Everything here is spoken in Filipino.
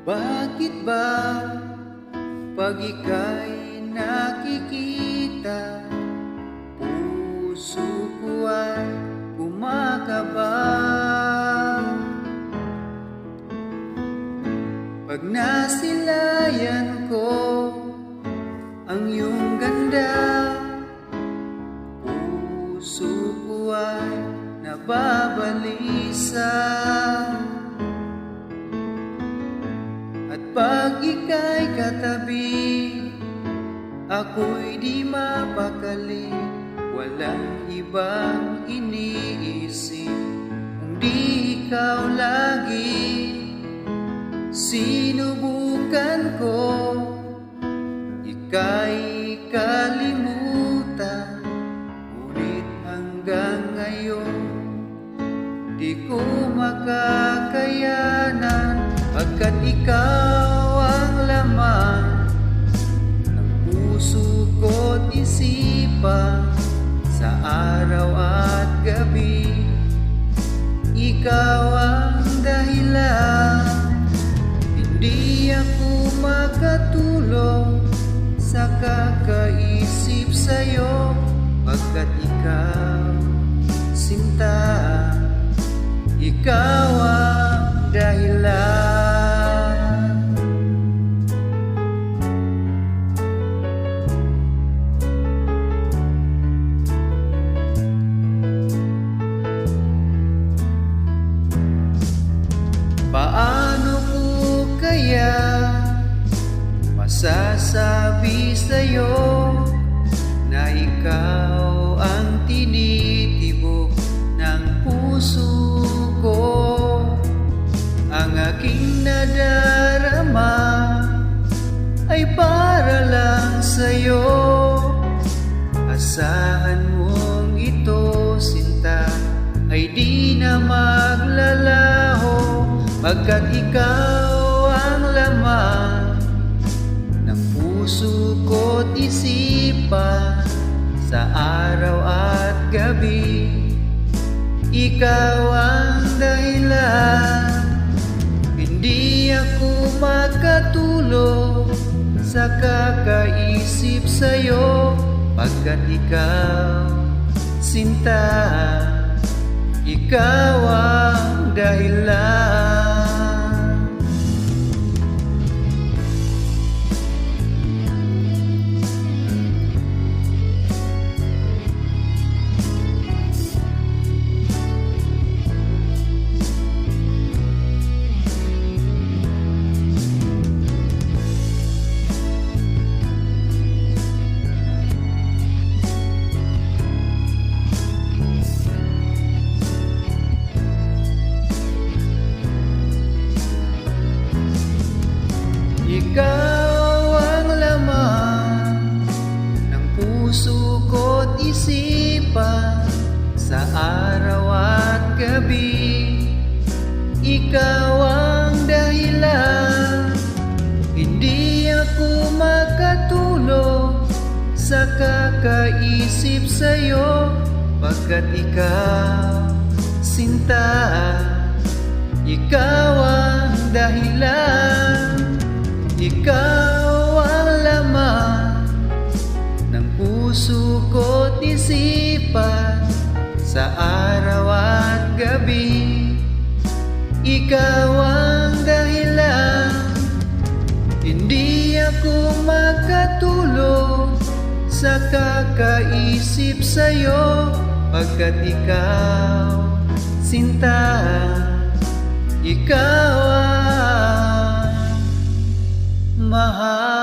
Bakit ba pag ika'y nakikita, puso ko ay kumakaba? Pag nasilayan ko ang iyong ganda, puso ko ay nababalisa. At pag ika'y katabi, ako'y di mapakali. Walang ibang iniisip kung di ikaw lagi. Sinubukan ko ika'y kalimutan, ngunit hanggang ngayon di ko makakayanan. Pagkat ikaw ang laman ng puso ko't isipan, sa araw at gabi ikaw ang dahilan. Hindi ako makatulog sa kakaisip sa'yo, pagkat ikaw, sinta, ikaw ang dahilan. Paano ko kaya masasabi sa'yo na ikaw ang tinitibok ng puso ko? Ang aking nadarama ay para lang sa'yo. Asahan mong ito, sinta, ay di na maglalaho, pagkat ikaw ang laman ng puso ko't isipan, sa araw at gabi ikaw ang dahilan. Hindi ako makatulog sa kakaisip sa'yo, pagkat ikaw, sinta, ikaw ang dahilan. Ikaw ang laman ng puso ko't isipan, sa araw at gabi ikaw ang dahilan. Hindi ako makatulog sa kakaisip sa'yo, pagkat ikaw, sinta, ikaw ang dahilan. Ikaw ang laman ng puso ko't isipan, sa araw at gabi ikaw ang dahilan. Hindi ako makatulog sa kakaisip sa'yo, pagkat ikaw, sinta, ikaw ang mahal.